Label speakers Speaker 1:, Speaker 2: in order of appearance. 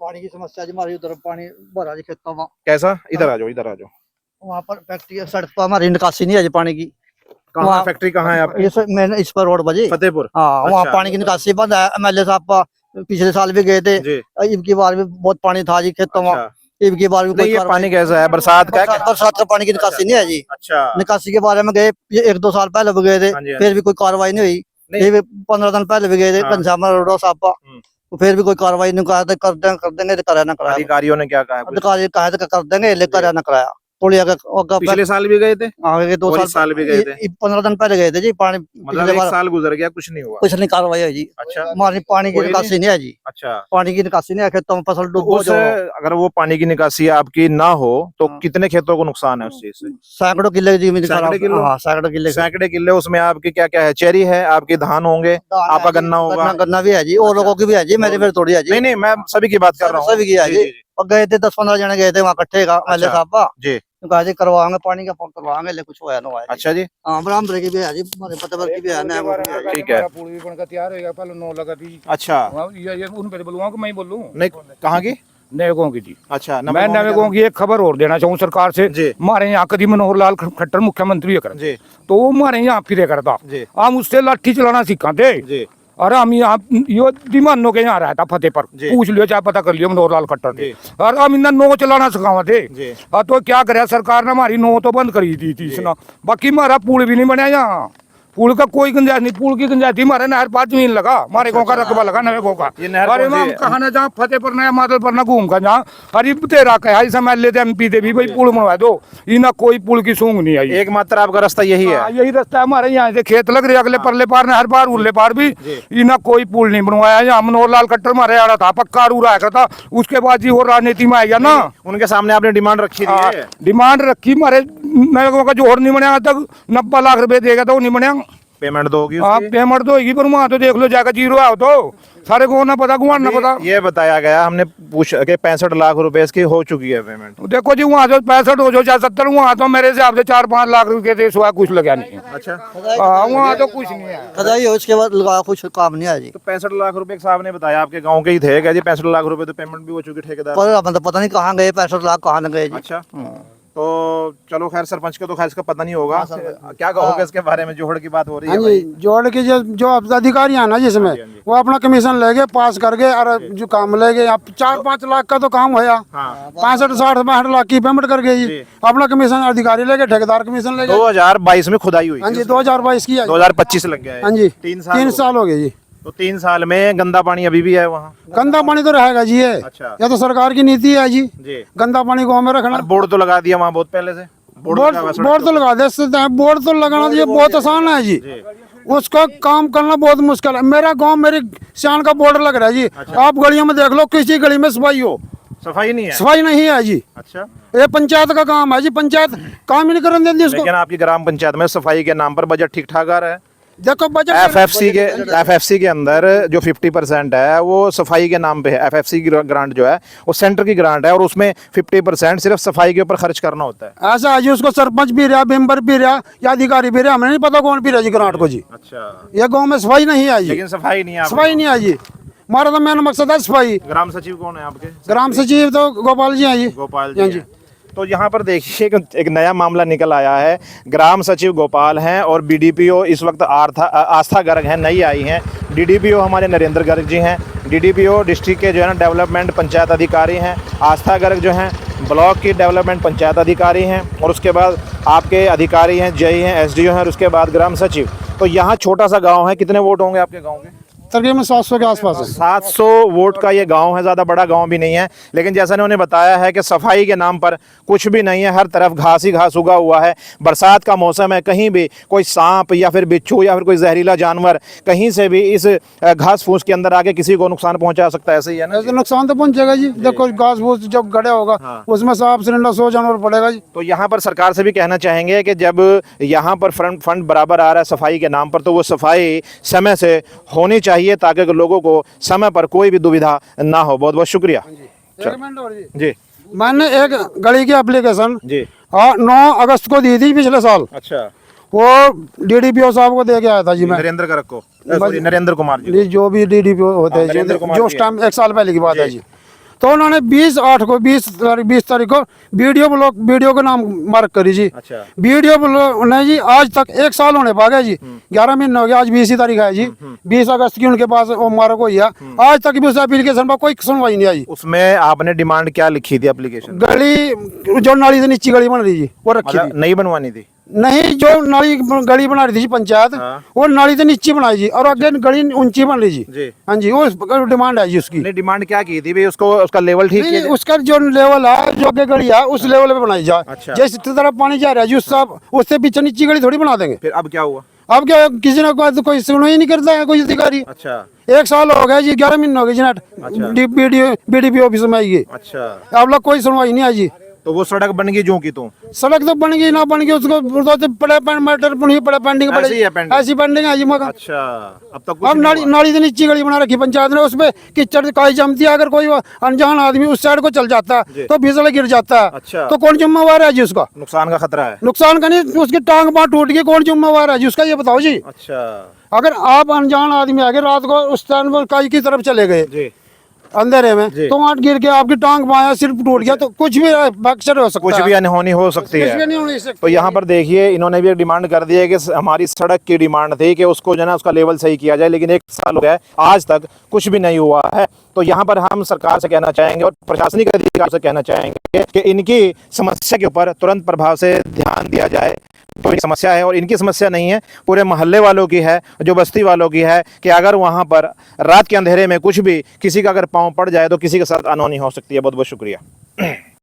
Speaker 1: पानी की समस्या जी हमारी उधर पानी भरा जी खेतों में।
Speaker 2: कैसा? इधर आ जाओ, इधर आ जाओ।
Speaker 1: वहाँ पर फैक्ट्री है, सड़क पर हमारी निकासी नहीं है जी पानी की।
Speaker 2: कहाँ फैक्ट्री कहाँ है आपकी?
Speaker 1: मैंने इस पर रोड बजे
Speaker 2: फतेहपुर।
Speaker 1: हाँ वहाँ
Speaker 2: अच्छा।
Speaker 1: पानी की निकासी बंद है। MLA साहब पिछले साल भी गए थे,
Speaker 2: जी।
Speaker 1: इनकी बार भी बहुत पानी था जी खेतों में।
Speaker 2: अच्छा।
Speaker 1: इनकी बार भी
Speaker 2: नहीं, ये पानी कैसा है? बरसात का?
Speaker 1: बरसात का पानी की निकासी नहीं है जी।
Speaker 2: अच्छा।
Speaker 1: निकासी के बारे में गए, ये 1-2 साल पहले भी गए थे,
Speaker 2: हाँ जी, हाँ
Speaker 1: फिर
Speaker 2: जी।
Speaker 1: भी कोई कार्रवाई नहीं हुई।
Speaker 2: नहीं।
Speaker 1: ये भी 15 दिन पहले भी गए थे
Speaker 2: हाँ।
Speaker 1: घनश्याम रोडो साहब का, तो फिर भी कोई कार्रवाई नहीं करा। कर देंगे तो कराया ना कराया।
Speaker 2: अधिकारियों ने क्या कहा कुछ?
Speaker 1: अधिकारी कहा था कर देंगे, लेकर कराया ना कराया। पुलिया का
Speaker 2: पिछले साल भी गए थे
Speaker 1: आगे 2
Speaker 2: और इस साल भी गए थे?
Speaker 1: 15 दिन पहले गए थे जी। पानी
Speaker 2: मतलब एक साल गुजर गया, कुछ नहीं हुआ?
Speaker 1: कुछ नहीं कार्रवाई है जी।
Speaker 2: अच्छा।
Speaker 1: हमारी पानी की
Speaker 2: कोई
Speaker 1: निकासी नहीं है जी।
Speaker 2: अच्छा।
Speaker 1: पानी की निकासी नहीं है, खेतों में फसल
Speaker 2: तो
Speaker 1: डूबो
Speaker 2: उस अगर वो पानी की निकासी आपकी ना हो तो
Speaker 1: हाँ।
Speaker 2: कितने खेतों को नुकसान है उस चीज से?
Speaker 1: सैकड़ों किले की जमीन
Speaker 2: सैकड़े किलो?
Speaker 1: हाँ सैकड़ों किले।
Speaker 2: सैकड़े किले। उसमें आपकी क्या क्या है? चेरी है, आपके धान होंगे, आपका गन्ना होगा?
Speaker 1: गन्ना भी है जी, और लोगों की भी है जी, मेरी फिर थोड़ी है जी।
Speaker 2: नहीं नहीं, मैं सभी की बात कर रहा हूँ।
Speaker 1: सभी की है जी। और गए थे 10-15 जने गए थे वहाँ इकट्ठे का MLA साहब का
Speaker 2: जी।
Speaker 1: कहा जी करवाएंगे पानी का करवाएंगे, लेकिन कुछ होया ना हुआ है।
Speaker 2: अच्छा जी।
Speaker 1: हाँ बरामदगी की भी है जी, हमारे पतवर की भी है ना।
Speaker 2: ठीक है।
Speaker 3: पुल भी बनकर तैयार होएगा, पहले 9 लगा थी।
Speaker 2: अच्छा।
Speaker 3: ये उन पे बोलूँगा कि मैं ही बोलूँ?
Speaker 2: नहीं, कहाँ की?
Speaker 3: नए गाँव की जी।
Speaker 2: अच्छा।
Speaker 3: मैं नए गाँव की एक खबर और देना चाहूँ सरकार से।
Speaker 2: जी।
Speaker 3: हमारे यहाँ कभी मनोहर लाल खट्टर मुख्यमंत्री है कर,
Speaker 2: जी।
Speaker 3: तो वो हमारे यहाँ फिरे करता,
Speaker 2: जी।
Speaker 3: हम उससे लाठी चलाना सीखा थे।
Speaker 2: जी।
Speaker 3: और हम यहाँ यो दीवानों के यहाँ रहता फतेह पर,
Speaker 2: जी।
Speaker 3: पूछ लियो चाहे पता कर लियो मनोहर लाल खट्टर थे।
Speaker 2: जी।
Speaker 3: और हम इन्हें नो चलाना सिखावा थे।
Speaker 2: जी।
Speaker 3: तो क्या करे सरकार ने हमारी नो तो बंद करी थी इसना। बाकी हमारा पुल भी नहीं बनया यहाँ, पुल का कोई गुंजाइश नहीं। पुल की गुंजाइश थी हमारे नहर पास जमीन लगा, हमारे गाँव का रकबा लगा नए गाँव का।
Speaker 2: ये नहर
Speaker 3: अरे
Speaker 2: कौन सी
Speaker 3: हम
Speaker 2: है?
Speaker 3: कहा ना जहाँ फतेहपुर नया मादल पर ना घूम कर जहाँ अरे तेरा कहा इस MLA थे MP थे भी भाई पुल बनवा दो, इना कोई पुल की सूंग नहीं आई।
Speaker 2: एकमात्र आपका रास्ता यही है?
Speaker 3: हाँ, यही रास्ता है हमारे यहाँ से खेत लग रहे अगले परले पार नहर पार उरले पार भी इना कोई पुल नहीं बनवाया। यहाँ मनोहर लाल खट्टर मारे आ रहा था, पक्का रू रहा था। उसके बाद जी वो राजनीति में आएगा ना,
Speaker 2: उनके सामने आपने डिमांड रखी थी?
Speaker 3: डिमांड रखी हमारे नए गाँव का जोड़ नहीं बनया तक 90 लाख रुपए देगा तो नहीं बनया।
Speaker 2: पेमेंट दोगी?
Speaker 3: हाँ पेमेंट तो होगी, पर वहाँ तो देख लो जाकर जीरो आओ तो सारे को ना पता गुआन ना पता।
Speaker 2: ये बताया गया हमने पूछा कि 65 लाख रुपए इसकी हो चुकी है पेमेंट।
Speaker 3: देखो जी वहाँ तो 65 हो जो चाहे 70, वहाँ तो मेरे हिसाब से 4-5 लाख रुपए थे, सिवा कुछ लगा नहीं।
Speaker 2: अच्छा।
Speaker 3: हाँ वहाँ तो कुछ नहीं है।
Speaker 1: बधाई हो, उसके बाद लगा कुछ काम नहीं आया जी।
Speaker 2: तो 65 लाख रुपए साहब ने बताया आपके गांव के ही थे क्या जी? 65 लाख रुपए तो पेमेंट भी हो चुकी ठेकेदार?
Speaker 1: पर मतलब पता नहीं कहाँ गए 65 लाख, कहाँ न गए जी।
Speaker 2: अच्छा। तो चलो खैर, सरपंच को तो खैर इसका पता नहीं होगा। क्या कहोगे इसके बारे में? जोड़ की बात हो रही है
Speaker 4: हाँ जी, जोड़ के जो अधिकारी है ना जिसमें वो अपना कमीशन ले गए, पास कर गए, और जो काम ले गए 4-5 लाख का तो काम होया। 65-60 लाख की पेमेंट कर गए जी। अपना कमीशन अधिकारी ले गए, ठेकेदार कमीशन ले गए।
Speaker 2: 2022 में खुदाई हुई?
Speaker 4: हाँ जी 2022 की है।
Speaker 2: 2025 लग गया है।
Speaker 4: हाँ जी
Speaker 2: 3
Speaker 4: साल हो गए जी।
Speaker 2: तो 3 साल में गंदा पानी अभी भी है वहाँ?
Speaker 4: गंदा पानी तो रहेगा जी। ये
Speaker 2: अच्छा।
Speaker 4: ये तो सरकार की नीति है जी,
Speaker 2: जी।
Speaker 4: गंदा पानी गाँव में रखना।
Speaker 2: बोर्ड तो लगा दिया वहाँ बहुत पहले से?
Speaker 4: बोर्ड तो लगा दे, बोर्ड तो लगाना ये बहुत आसान है जी। उसका काम करना बहुत मुश्किल है। मेरा गांव मेरी शान का बॉर्डर लग रहा है जी। आप गलियों में देख लो, किसी गली में सफाई हो,
Speaker 2: सफाई नहीं है?
Speaker 4: सफाई नहीं है जी।
Speaker 2: अच्छा।
Speaker 4: ये पंचायत का काम है जी, पंचायत काम ही नहीं करने देती उसको।
Speaker 2: लेकिन आपकी ग्राम पंचायत में सफाई के नाम पर बजट ठीक ठाक आ रहा है?
Speaker 4: देखो बजट
Speaker 2: FFC के अंदर जो 50% है वो सफाई के नाम पे है। FFC की ग्रांट जो है वो सेंटर की ग्रांट है, और उसमें 50% सिर्फ सफाई के ऊपर खर्च करना होता है।
Speaker 4: ऐसा है जी, उसको सरपंच भी रहा, मेंबर भी रहा, या अधिकारी भी रहा, हमें नहीं पता कौन भी रहा जी ग्रांट को जी।
Speaker 2: अच्छा।
Speaker 4: ये गाँव में सफाई नहीं है जी।
Speaker 2: लेकिन सफाई नहीं है?
Speaker 4: सफाई नहीं है जी, हमारा तो मेन मकसद है सफाई।
Speaker 2: ग्राम सचिव कौन है आपके?
Speaker 4: ग्राम सचिव तो गोपाल जी हैं जी।
Speaker 2: गोपाल
Speaker 4: हाँ
Speaker 2: जी। तो यहाँ पर देखिए एक नया मामला निकल आया है। ग्राम सचिव गोपाल हैं और BDPO इस वक्त आस्था गर्ग हैं, नई आई हैं। DDPO हमारे नरेंद्र गर्ग जी हैं। DDPO डिस्ट्रिक्ट के जो है ना डेवलपमेंट पंचायत अधिकारी हैं। आस्था गर्ग जो हैं ब्लॉक की डेवलपमेंट पंचायत अधिकारी हैं, और उसके बाद आपके अधिकारी हैं, JI हैं, SDO हैं, और उसके बाद ग्राम सचिव। तो यहाँ छोटा सा गाँव है, कितने वोट होंगे आपके गाँव के?
Speaker 4: तकरीबन 700 के आसपास है।
Speaker 2: 700 वोट का ये गांव है, ज़्यादा बड़ा गांव भी नहीं है। लेकिन जैसा इन्होंने बताया है कि सफाई के नाम पर कुछ भी नहीं है, हर तरफ घास ही घास उगा हुआ है। बरसात का मौसम है, कहीं भी कोई सांप या फिर बिच्छू या फिर कोई जहरीला जानवर कहीं से भी इस घास फूस के अंदर आके किसी को नुकसान पहुंचा सकता है। ऐसे ही है ना?
Speaker 4: ऐसे नुकसान तो पहुंचेगा जी। देखो घास फूस जब गड़ा होगा उसमें सांप सिलेंडर 100 जानवर पड़ेगा जी।
Speaker 2: तो यहाँ पर सरकार से भी कहना चाहेंगे कि जब यहाँ पर फंड बराबर आ रहा है सफाई के नाम पर, तो वो सफाई समय से होनी चाहिए ताकि लोगों को समय पर कोई भी दुविधा ना हो। बहुत बहुत शुक्रिया जी।
Speaker 4: मैंने एक गली की एप्लीकेशन
Speaker 2: जी
Speaker 4: 9 अगस्त को दी थी पिछले साल।
Speaker 2: अच्छा।
Speaker 4: वो DDPO साहब को दे के आया था जी मैं।
Speaker 2: नरेंद्र गर्ग को, नरेंद्र कुमार जी,
Speaker 4: जो भी DDPO होते हैं
Speaker 2: नरेंद्र कुमार
Speaker 4: जो
Speaker 2: जी
Speaker 4: टाइम 1 साल पहले की बात है जी। तो उन्होंने 20 तारीख को वीडियो का नाम मार्क करी जी।
Speaker 2: अच्छा।
Speaker 4: वीडियो ब्लॉग ने जी आज तक 1 साल होने पा गया जी, 11 महीने हो गया, आज 20 तारीख है जी, 20 अगस्त की उनके पास वो मार्क हुई है। आज तक भी उस एप्लीकेशन पर कोई सुनवाई नहीं आई।
Speaker 2: उसमें आपने डिमांड क्या लिखी थी एप्लीकेशन?
Speaker 4: गली जो नाली से नीचे गली बन रही जी वो रखी थी।
Speaker 2: नहीं बनवानी थी?
Speaker 4: नहीं, जो नाली गली बना रही थी पंचायत, वो नाली से नीचे बनाई जी, और आगे गली ऊंची बन रही जी।
Speaker 2: जी।
Speaker 4: हाँ जी, वो डिमांड है जी उसकी।
Speaker 2: नहीं, डिमांड क्या की थी भाई? उसको उसका लेवल ठीक
Speaker 4: नहीं,
Speaker 2: है?
Speaker 4: उसका जो लेवल है, जो आगे गली है, उस लेवल पे बनाई जाए।
Speaker 2: अच्छा।
Speaker 4: जिस तरफ पानी जा रहा है जी, उससे पीछे नीची गली थोड़ी बना देंगे।
Speaker 2: फिर अब क्या हुआ?
Speaker 4: अब क्या, किसी ने कोई सुनवाई नहीं करता है कोई अधिकारी।
Speaker 2: अच्छा।
Speaker 4: 1 साल हो गया जी, 11 महीने हो गए जी, बीडीपी ऑफिस में आई।
Speaker 2: अच्छा।
Speaker 4: अब लोग कोई सुनवाई नहीं आई जी।
Speaker 2: तो वो सड़क बन गई जो की तो?
Speaker 4: सड़क तो बन गई ना बन गई, उसको पड़े मैटर पड़े पेंडिंग
Speaker 2: ऐसी है
Speaker 4: पड़े,
Speaker 2: pending?
Speaker 4: ऐसी पेंडिंग है जी मगर।
Speaker 2: अच्छा। अब तक कुछ
Speaker 4: अब
Speaker 2: नहीं हुआ?
Speaker 4: नाली से नीचे गली बना रखी पंचायत ने, उसमें कीचड़ काई जमती है, अगर कोई अनजान आदमी उस साइड को चल जाता है तो फिसल गिर जाता है।
Speaker 2: अच्छा।
Speaker 4: तो कौन जिम्मेवार है जी उसका?
Speaker 2: नुकसान का खतरा है?
Speaker 4: नुकसान का नहीं, उसकी टांग बांह टूट गई, कौन जिम्मेवार है जी उसका, ये बताओ जी।
Speaker 2: अच्छा।
Speaker 4: अगर आप अनजान आदमी आगे रात को उस टाइम पर काई की तरफ चले गए
Speaker 2: जी।
Speaker 4: अंधेरे में,
Speaker 2: जी।
Speaker 4: तो वहाँ गिर के आपकी टांग बाया सिर टूट गया, तो कुछ भी फ्रैक्चर हो सकता
Speaker 2: कुछ
Speaker 4: है।
Speaker 2: भी अनहोनी हो सकती
Speaker 4: कुछ भी
Speaker 2: है।
Speaker 4: नहीं होने सकता।
Speaker 2: तो यहाँ पर देखिए, इन्होंने भी एक डिमांड कर दी है कि हमारी सड़क की डिमांड थी कि उसको जो है ना उसका लेवल सही किया जाए, लेकिन 1 साल हो गया है, आज तक कुछ भी नहीं हुआ है। तो यहाँ पर हम सरकार से कहना चाहेंगे और प्रशासनिक अधिकारी से कहना चाहेंगे कि इनकी समस्या के ऊपर तुरंत प्रभाव से ध्यान दिया जाए। तो ये समस्या है, और इनकी समस्या नहीं है, पूरे मोहल्ले वालों की है, जो बस्ती वालों की है, कि अगर वहाँ पर रात के अंधेरे में कुछ भी किसी का अगर पाँव पड़ जाए तो किसी के साथ अनहोनी हो सकती है। बहुत बहुत शुक्रिया।